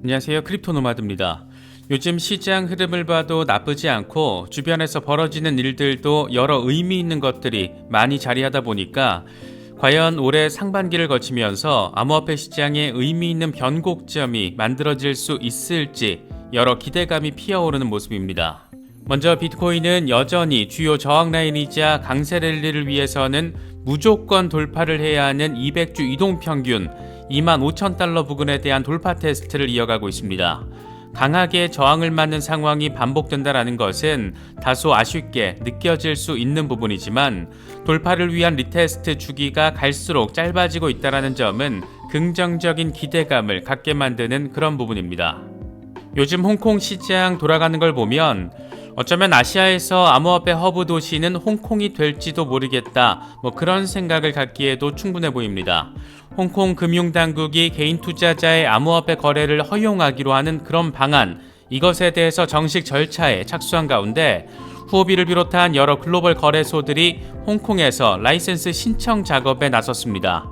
안녕하세요. 크립토노마드입니다. 요즘 시장 흐름을 봐도 나쁘지 않고 주변에서 벌어지는 일들도 여러 의미 있는 것들이 많이 자리하다 보니까 과연 올해 상반기를 거치면서 암호화폐 시장에 의미 있는 변곡점이 만들어질 수 있을지 여러 기대감이 피어오르는 모습입니다. 먼저 비트코인은 여전히 주요 저항 라인이자 강세 랠리를 위해서는 무조건 돌파를 해야 하는 200주 이동평균 25,000달러 부근에 대한 돌파 테스트를 이어가고 있습니다. 강하게 저항을 맞는 상황이 반복된다는 것은 다소 아쉽게 느껴질 수 있는 부분이지만 돌파를 위한 리테스트 주기가 갈수록 짧아지고 있다는 점은 긍정적인 기대감을 갖게 만드는 그런 부분입니다. 요즘 홍콩 시장 돌아가는 걸 보면 어쩌면 아시아에서 암호화폐 허브 도시는 홍콩이 될지도 모르겠다, 그런 생각을 갖기에도 충분해 보입니다. 홍콩 금융당국이 개인 투자자의 암호화폐 거래를 허용하기로 하는 그런 방안, 이것에 대해서 정식 절차에 착수한 가운데 후오비를 비롯한 여러 글로벌 거래소들이 홍콩에서 라이센스 신청 작업에 나섰습니다.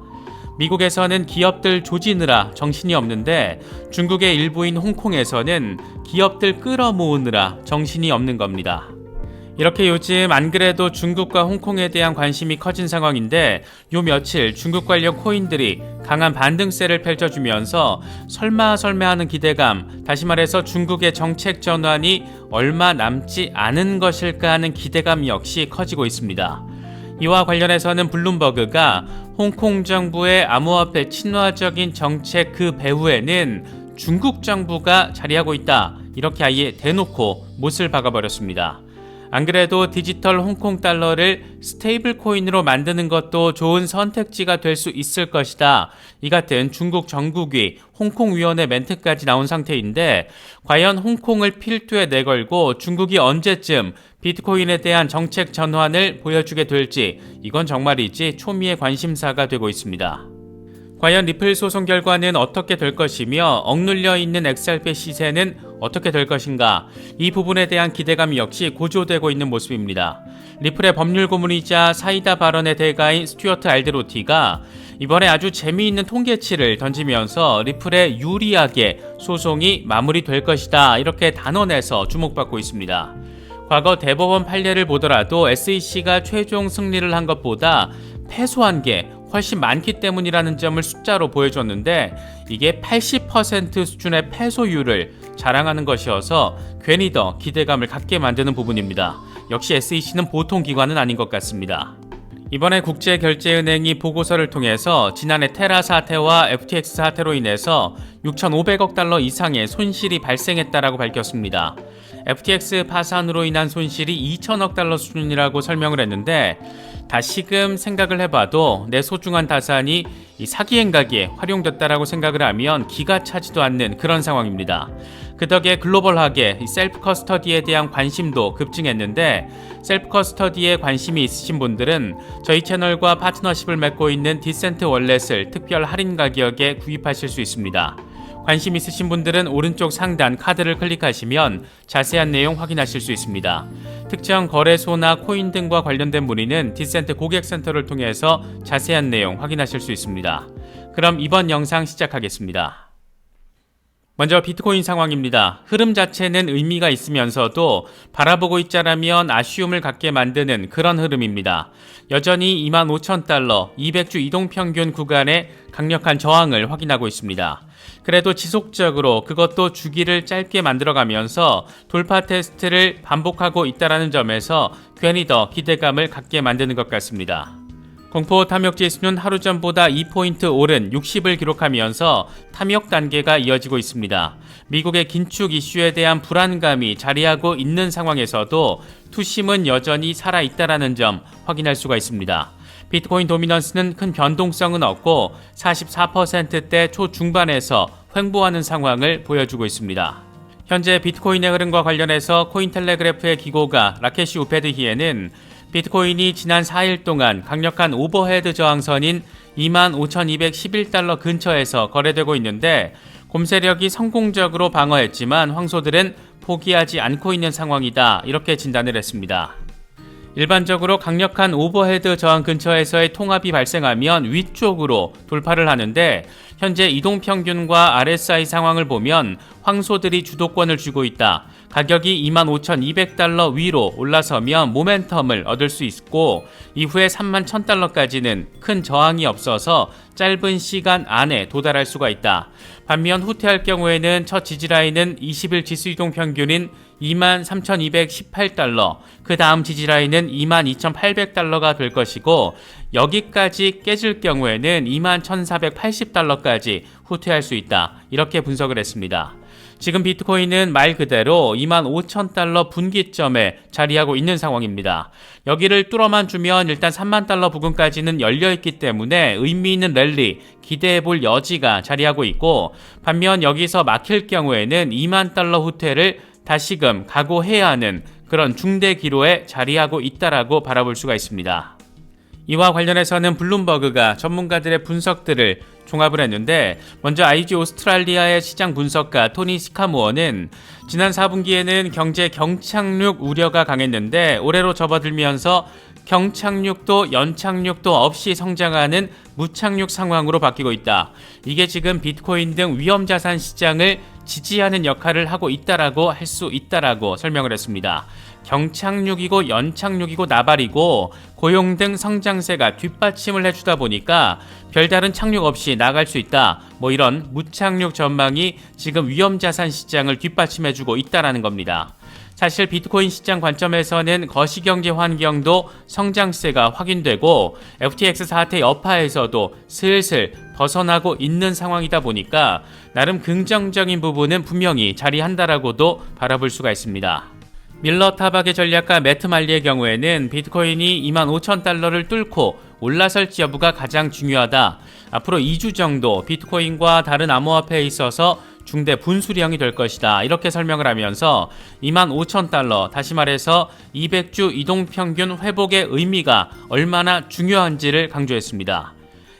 미국에서는 기업들 조지느라 정신이 없는데 중국의 일부인 홍콩에서는 기업들 끌어모으느라 정신이 없는 겁니다. 이렇게 요즘 안 그래도 중국과 홍콩에 대한 관심이 커진 상황인데 요 며칠 중국 관련 코인들이 강한 반등세를 펼쳐주면서 설마 하는 기대감, 다시 말해서 중국의 정책 전환이 얼마 남지 않은 것일까 하는 기대감 역시 커지고 있습니다. 이와 관련해서는 블룸버그가 홍콩 정부의 암호화폐 친화적인 정책 그 배후에는 중국 정부가 자리하고 있다, 이렇게 아예 대놓고 못을 박아버렸습니다. 안 그래도 디지털 홍콩 달러를 스테이블 코인으로 만드는 것도 좋은 선택지가 될 수 있을 것이다, 이 같은 중국 정국위 홍콩위원회 멘트까지 나온 상태인데 과연 홍콩을 필두에 내걸고 중국이 언제쯤 비트코인에 대한 정책 전환을 보여주게 될지, 이건 정말이지 초미의 관심사가 되고 있습니다. 과연 리플 소송 결과는 어떻게 될 것이며 억눌려 있는 XRP 시세는 어떻게 될 것인가, 이 부분에 대한 기대감 역시 고조되고 있는 모습입니다. 리플의 법률 고문이자 사이다 발언의 대가인 스튜어트 알드로티가 이번에 아주 재미있는 통계치를 던지면서 리플에 유리하게 소송이 마무리될 것이다, 이렇게 단언해서 주목받고 있습니다. 과거 대법원 판례를 보더라도 SEC가 최종 승리를 한 것보다 패소한 게 훨씬 많기 때문이라는 점을 숫자로 보여줬는데 이게 80% 수준의 패소율을 자랑하는 것이어서 괜히 더 기대감을 갖게 만드는 부분입니다. 역시 SEC는 보통 기관은 아닌 것 같습니다. 이번에 국제결제은행이 보고서를 통해서 지난해 테라 사태와 FTX 사태로 인해서 6,500억 달러 이상의 손실이 발생했다라고 밝혔습니다. FTX 파산으로 인한 손실이 2천억 달러 수준이라고 설명을 했는데 다시금 생각을 해봐도 내 소중한 자산이 이 사기 행각에 활용됐다라고 생각을 하면 기가 차지도 않는 그런 상황입니다. 그 덕에 글로벌하게 셀프 커스터디에 대한 관심도 급증했는데 셀프 커스터디에 관심이 있으신 분들은 저희 채널과 파트너십을 맺고 있는 디센트 월렛을 특별 할인 가격에 구입하실 수 있습니다. 관심 있으신 분들은 오른쪽 상단 카드를 클릭하시면 자세한 내용 확인하실 수 있습니다. 특정 거래소나 코인 등과 관련된 문의는 디센트 고객센터를 통해서 자세한 내용 확인하실 수 있습니다. 그럼 이번 영상 시작하겠습니다. 먼저 비트코인 상황입니다. 흐름 자체는 의미가 있으면서도 바라보고 있자라면 아쉬움을 갖게 만드는 그런 흐름입니다. 여전히 25,000달러, 200주 이동평균 구간에 강력한 저항을 확인하고 있습니다. 그래도 지속적으로 그것도 주기를 짧게 만들어가면서 돌파 테스트를 반복하고 있다는 점에서 괜히 더 기대감을 갖게 만드는 것 같습니다. 공포 탐욕 지수는 하루 전보다 2포인트 오른 60을 기록하면서 탐욕 단계가 이어지고 있습니다. 미국의 긴축 이슈에 대한 불안감이 자리하고 있는 상황에서도 투심은 여전히 살아있다는 점 확인할 수가 있습니다. 비트코인 도미넌스는 큰 변동성은 없고 44%대 초중반에서 횡보하는 상황을 보여주고 있습니다. 현재 비트코인의 흐름과 관련해서 코인텔레그래프의 기고가 라케시 우페드히에는 비트코인이 지난 4일 동안 강력한 오버헤드 저항선인 25,211달러 근처에서 거래되고 있는데 곰세력이 성공적으로 방어했지만 황소들은 포기하지 않고 있는 상황이다, 이렇게 진단을 했습니다. 일반적으로 강력한 오버헤드 저항 근처에서의 통합이 발생하면 위쪽으로 돌파를 하는데 현재 이동평균과 RSI 상황을 보면 황소들이 주도권을 쥐고 있다. 가격이 25,200달러 위로 올라서면 모멘텀을 얻을 수 있고 이후에 31,000달러까지는 큰 저항이 없어서 짧은 시간 안에 도달할 수가 있다. 반면 후퇴할 경우에는 첫 지지라인은 20일 지수이동 평균인 23,218달러, 그 다음 지지라인은 22,800달러가 될 것이고 여기까지 깨질 경우에는 21,480달러까지 후퇴할 수 있다. 이렇게 분석을 했습니다. 지금 비트코인은 말 그대로 25,000달러 분기점에 자리하고 있는 상황입니다. 여기를 뚫어만 주면 일단 3만 달러 부근까지는 열려있기 때문에 의미 있는 랠리 기대해볼 여지가 자리하고 있고 반면 여기서 막힐 경우에는 2만 달러 후퇴를 다시금 각오해야 하는 그런 중대 기로에 자리하고 있다라고 바라볼 수가 있습니다. 이와 관련해서는 블룸버그가 전문가들의 분석들을 종합을 했는데 먼저 IG 오스트랄리아의 시장 분석가 토니 시카모어는 지난 4분기에는 경제 경착륙 우려가 강했는데 올해로 접어들면서 경착륙도 연착륙도 없이 성장하는 무착륙 상황으로 바뀌고 있다. 이게 지금 비트코인 등 위험자산 시장을 지지하는 역할을 하고 있다라고 할 수 있다라고 설명을 했습니다. 경착륙이고 연착륙이고 나발이고 고용 등 성장세가 뒷받침을 해주다 보니까 별다른 착륙 없이 나갈 수 있다. 이런 무착륙 전망이 지금 위험자산 시장을 뒷받침해주고 있다라는 겁니다. 사실 비트코인 시장 관점에서는 거시경제 환경도 성장세가 확인되고 FTX 사태 여파에서도 슬슬 벗어나고 있는 상황이다 보니까 나름 긍정적인 부분은 분명히 자리한다라고도 바라볼 수가 있습니다. 밀러 타박의 전략가 매트 말리의 경우에는 비트코인이 25,000달러를 뚫고 올라설지 여부가 가장 중요하다. 앞으로 2주 정도 비트코인과 다른 암호화폐에 있어서 중대 분수령이 될 것이다. 이렇게 설명을 하면서 25,000달러, 다시 말해서 200주 이동평균 회복의 의미가 얼마나 중요한지를 강조했습니다.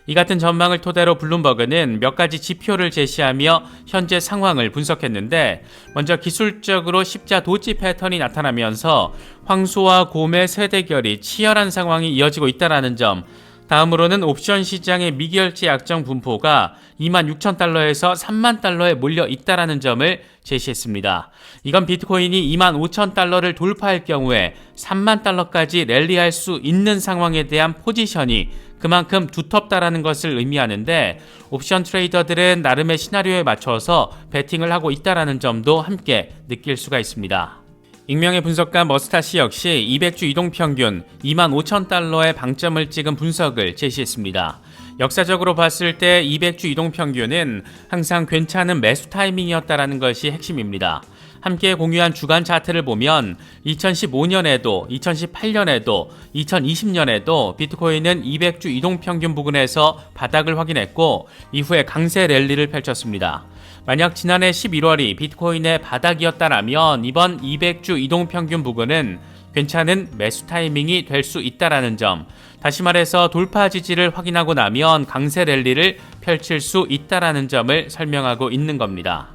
이 같은 전망을 토대로 블룸버그는 몇 가지 지표를 제시하며 현재 상황을 분석했는데 먼저 기술적으로 십자 도치 패턴이 나타나면서 황소와 곰의 세대결이 치열한 상황이 이어지고 있다는 점, 다음으로는 옵션 시장의 미결제 약정 분포가 26,000달러에서 3만 달러에 몰려 있다는 점을 제시했습니다. 이건 비트코인이 25,000달러를 돌파할 경우에 3만 달러까지 랠리할 수 있는 상황에 대한 포지션이 그만큼 두텁다라는 것을 의미하는데 옵션 트레이더들은 나름의 시나리오에 맞춰서 베팅을 하고 있다는 점도 함께 느낄 수가 있습니다. 익명의 분석가 머스타시 역시 200주 이동평균 25,000달러의 방점을 찍은 분석을 제시했습니다. 역사적으로 봤을 때 200주 이동평균은 항상 괜찮은 매수 타이밍이었다는 것이 핵심입니다. 함께 공유한 주간 차트를 보면 2015년에도 2018년에도 2020년에도 비트코인은 200주 이동평균 부근에서 바닥을 확인했고 이후에 강세 랠리를 펼쳤습니다. 만약 지난해 11월이 비트코인의 바닥이었다면 이번 200주 이동평균 부근은 괜찮은 매수 타이밍이 될 수 있다는 점, 다시 말해서 돌파 지지를 확인하고 나면 강세 랠리를 펼칠 수 있다는 점을 설명하고 있는 겁니다.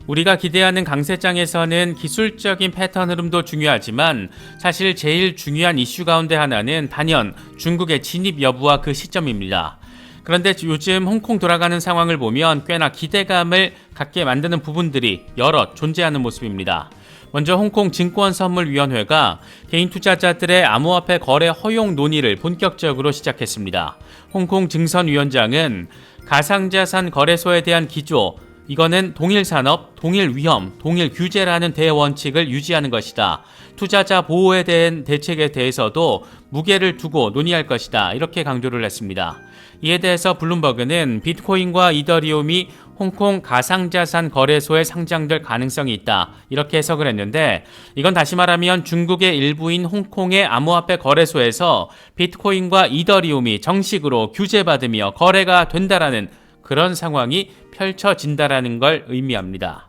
우리가 기대하는 강세장에서는 기술적인 패턴 흐름도 중요하지만 사실 제일 중요한 이슈 가운데 하나는 단연 중국의 진입 여부와 그 시점입니다. 그런데 요즘 홍콩 돌아가는 상황을 보면 꽤나 기대감을 갖게 만드는 부분들이 여러 존재하는 모습입니다. 먼저 홍콩 증권선물위원회가 개인 투자자들의 암호화폐 거래 허용 논의를 본격적으로 시작했습니다. 홍콩 증선위원장은 가상자산 거래소에 대한 기조, 이거는 동일 산업, 동일 위험, 동일 규제라는 대원칙을 유지하는 것이다. 투자자 보호에 대한 대책에 대해서도 무게를 두고 논의할 것이다. 이렇게 강조를 했습니다. 이에 대해서 블룸버그는 비트코인과 이더리움이 홍콩 가상자산 거래소에 상장될 가능성이 있다. 이렇게 해석을 했는데 이건 다시 말하면 중국의 일부인 홍콩의 암호화폐 거래소에서 비트코인과 이더리움이 정식으로 규제받으며 거래가 된다라는 그런 상황이 펼쳐진다라는 걸 의미합니다.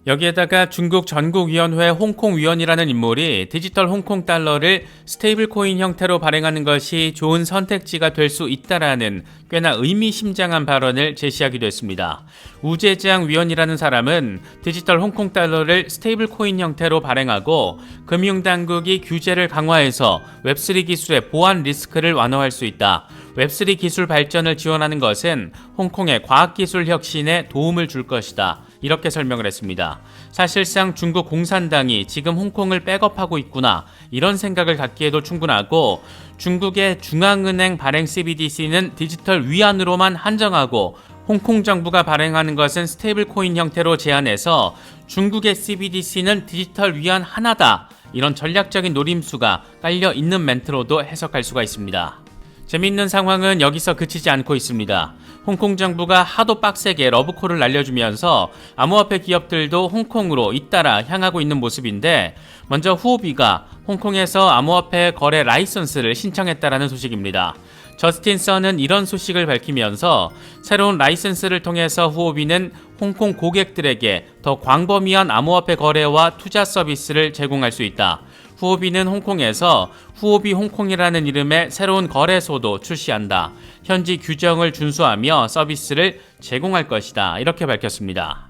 여기에다가 중국 전국위원회 홍콩위원이라는 인물이 디지털 홍콩 달러를 스테이블 코인 형태로 발행하는 것이 좋은 선택지가 될 수 있다라는 꽤나 의미심장한 발언을 제시하기도 했습니다. 우재장 위원이라는 사람은 디지털 홍콩 달러를 스테이블 코인 형태로 발행하고 금융당국이 규제를 강화해서 웹3 기술의 보안 리스크를 완화할 수 있다. 웹3 기술 발전을 지원하는 것은 홍콩의 과학기술 혁신에 도움을 줄 것이다. 이렇게 설명을 했습니다. 사실상 중국 공산당이 지금 홍콩을 백업하고 있구나 이런 생각을 갖기에도 충분하고 중국의 중앙은행 발행 CBDC는 디지털 위안으로만 한정하고 홍콩 정부가 발행하는 것은 스테이블 코인 형태로 제한해서 중국의 CBDC는 디지털 위안 하나다. 이런 전략적인 노림수가 깔려 있는 멘트로도 해석할 수가 있습니다. 재미있는 상황은 여기서 그치지 않고 있습니다. 홍콩 정부가 하도 빡세게 러브콜을 날려주면서 암호화폐 기업들도 홍콩으로 잇따라 향하고 있는 모습인데 먼저 후오비가 홍콩에서 암호화폐 거래 라이선스를 신청했다라는 소식입니다. 저스틴 선은 이런 소식을 밝히면서 새로운 라이선스를 통해서 후오비는 홍콩 고객들에게 더 광범위한 암호화폐 거래와 투자 서비스를 제공할 수 있다. 후오비는 홍콩에서 후오비 홍콩이라는 이름의 새로운 거래소도 출시한다. 현지 규정을 준수하며 서비스를 제공할 것이다. 이렇게 밝혔습니다.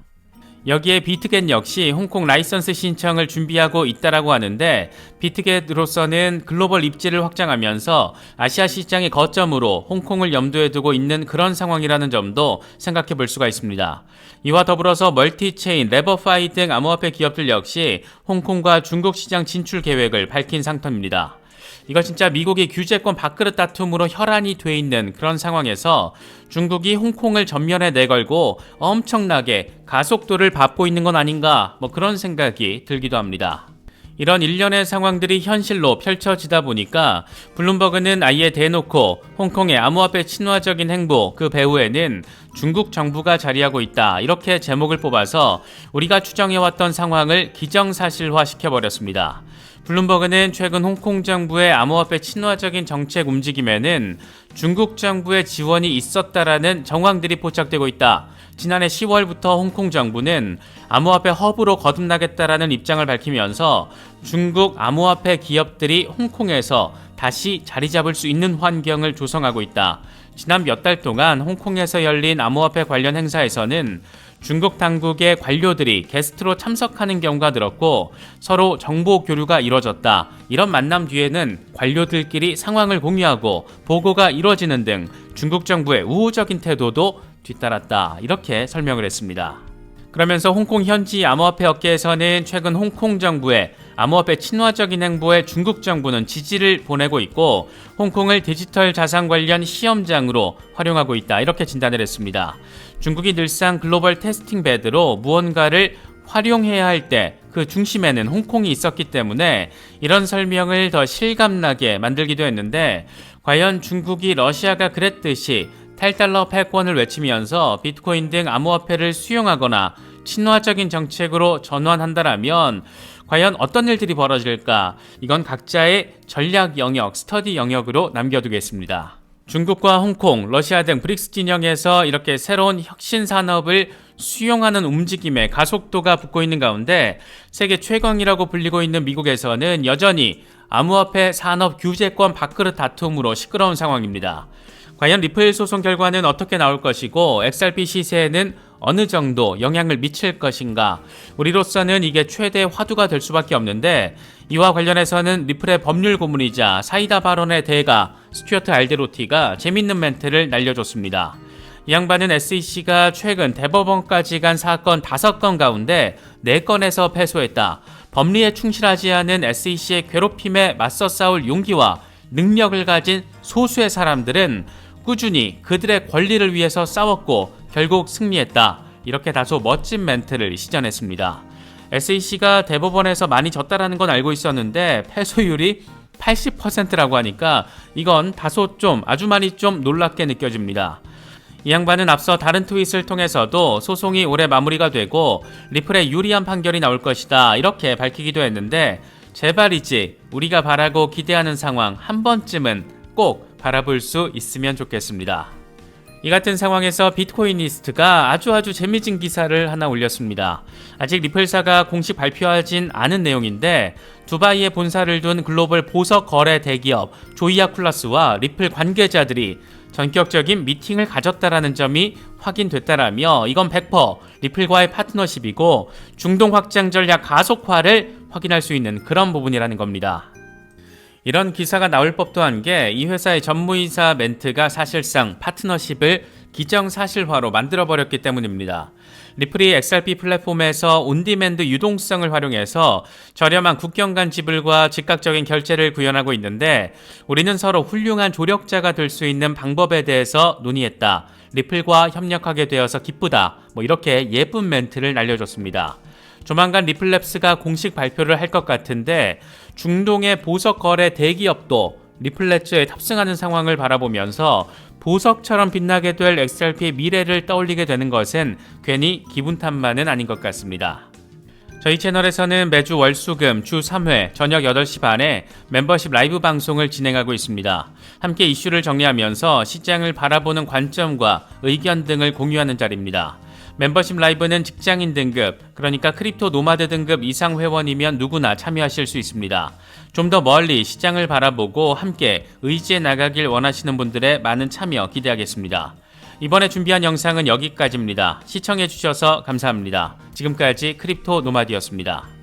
여기에 비트겟 역시 홍콩 라이선스 신청을 준비하고 있다라고 하는데 비트겟으로서는 글로벌 입지를 확장하면서 아시아 시장의 거점으로 홍콩을 염두에 두고 있는 그런 상황이라는 점도 생각해 볼 수가 있습니다. 이와 더불어서 멀티체인, 레버파이 등 암호화폐 기업들 역시 홍콩과 중국 시장 진출 계획을 밝힌 상태입니다. 이거 진짜 미국이 규제권 밥그릇 다툼으로 혈안이 돼 있는 그런 상황에서 중국이 홍콩을 전면에 내걸고 엄청나게 가속도를 밟고 있는 건 아닌가 그런 생각이 들기도 합니다. 이런 일련의 상황들이 현실로 펼쳐지다 보니까 블룸버그는 아예 대놓고 홍콩의 암호화폐 친화적인 행보 그 배후에는 중국 정부가 자리하고 있다 이렇게 제목을 뽑아서 우리가 추정해왔던 상황을 기정사실화시켜버렸습니다. 블룸버그는 최근 홍콩 정부의 암호화폐 친화적인 정책 움직임에는 중국 정부의 지원이 있었다라는 정황들이 포착되고 있다. 지난해 10월부터 홍콩 정부는 암호화폐 허브로 거듭나겠다라는 입장을 밝히면서 중국 암호화폐 기업들이 홍콩에서 다시 자리 잡을 수 있는 환경을 조성하고 있다. 지난 몇 달 동안 홍콩에서 열린 암호화폐 관련 행사에서는 중국 당국의 관료들이 게스트로 참석하는 경우가 늘었고 서로 정보 교류가 이뤄졌다. 이런 만남 뒤에는 관료들끼리 상황을 공유하고 보고가 이뤄지는 등 중국 정부의 우호적인 태도도 뒤따랐다. 이렇게 설명을 했습니다. 그러면서 홍콩 현지 암호화폐 업계에서는 최근 홍콩 정부의 암호화폐 친화적인 행보에 중국 정부는 지지를 보내고 있고 홍콩을 디지털 자산 관련 시험장으로 활용하고 있다. 이렇게 진단을 했습니다. 중국이 늘상 글로벌 테스팅 베드로 무언가를 활용해야 할 때 그 중심에는 홍콩이 있었기 때문에 이런 설명을 더 실감나게 만들기도 했는데 과연 중국이 러시아가 그랬듯이 탈달러 패권을 외치면서 비트코인 등 암호화폐를 수용하거나 친화적인 정책으로 전환한다라면 과연 어떤 일들이 벌어질까? 이건 각자의 전략 영역, 스터디 영역으로 남겨두겠습니다. 중국과 홍콩, 러시아 등 브릭스 진영에서 이렇게 새로운 혁신 산업을 수용하는 움직임에 가속도가 붙고 있는 가운데 세계 최강이라고 불리고 있는 미국에서는 여전히 암호화폐 산업 규제권 밥그릇 다툼으로 시끄러운 상황입니다. 과연 리플 소송 결과는 어떻게 나올 것이고 XRP 시세에는 어느 정도 영향을 미칠 것인가? 우리로서는 이게 최대 화두가 될 수밖에 없는데 이와 관련해서는 리플의 법률 고문이자 사이다 발언의 대가 스튜어트 알데로티가 재밌는 멘트를 날려줬습니다. 이 양반은 SEC가 최근 대법원까지 간 사건 5건 가운데 4건에서 패소했다. 법리에 충실하지 않은 SEC의 괴롭힘에 맞서 싸울 용기와 능력을 가진 소수의 사람들은 꾸준히 그들의 권리를 위해서 싸웠고 결국 승리했다. 이렇게 다소 멋진 멘트를 시전했습니다. SEC가 대법원에서 많이 졌다라는 건 알고 있었는데 패소율이 80%라고 하니까 이건 다소 아주 많이 놀랍게 느껴집니다. 이 양반은 앞서 다른 트윗을 통해서도 소송이 올해 마무리가 되고 리플에 유리한 판결이 나올 것이다 이렇게 밝히기도 했는데 제발이지 우리가 바라고 기대하는 상황 한 번쯤은 꼭 바라볼 수 있으면 좋겠습니다. 이 같은 상황에서 비트코인리스트가 아주 재미진 기사를 하나 올렸습니다. 아직 리플사가 공식 발표하진 않은 내용인데 두바이에 본사를 둔 글로벌 보석 거래 대기업 조이아쿨라스와 리플 관계자들이 전격적인 미팅을 가졌다라는 점이 확인됐다라며 이건 100% 리플과의 파트너십이고 중동 확장 전략 가속화를 확인할 수 있는 그런 부분이라는 겁니다. 이런 기사가 나올 법도 한 게 이 회사의 전무이사 멘트가 사실상 파트너십을 기정사실화로 만들어버렸기 때문입니다. 리플이 XRP 플랫폼에서 온디맨드 유동성을 활용해서 저렴한 국경 간 지불과 즉각적인 결제를 구현하고 있는데 우리는 서로 훌륭한 조력자가 될 수 있는 방법에 대해서 논의했다. 리플과 협력하게 되어서 기쁘다. 이렇게 예쁜 멘트를 날려줬습니다. 조만간 리플랩스가 공식 발표를 할 것 같은데 중동의 보석 거래 대기업도 리플렛즈에 탑승하는 상황을 바라보면서 보석처럼 빛나게 될 XRP의 미래를 떠올리게 되는 것은 괜히 기분 탓만은 아닌 것 같습니다. 저희 채널에서는 매주 월수금 주 3회 저녁 8시 반에 멤버십 라이브 방송을 진행하고 있습니다. 함께 이슈를 정리하면서 시장을 바라보는 관점과 의견 등을 공유하는 자리입니다. 멤버십 라이브는 직장인 등급, 그러니까 크립토 노마드 등급 이상 회원이면 누구나 참여하실 수 있습니다. 좀 더 멀리 시장을 바라보고 함께 의지해 나가길 원하시는 분들의 많은 참여 기대하겠습니다. 이번에 준비한 영상은 여기까지입니다. 시청해주셔서 감사합니다. 지금까지 크립토 노마드였습니다.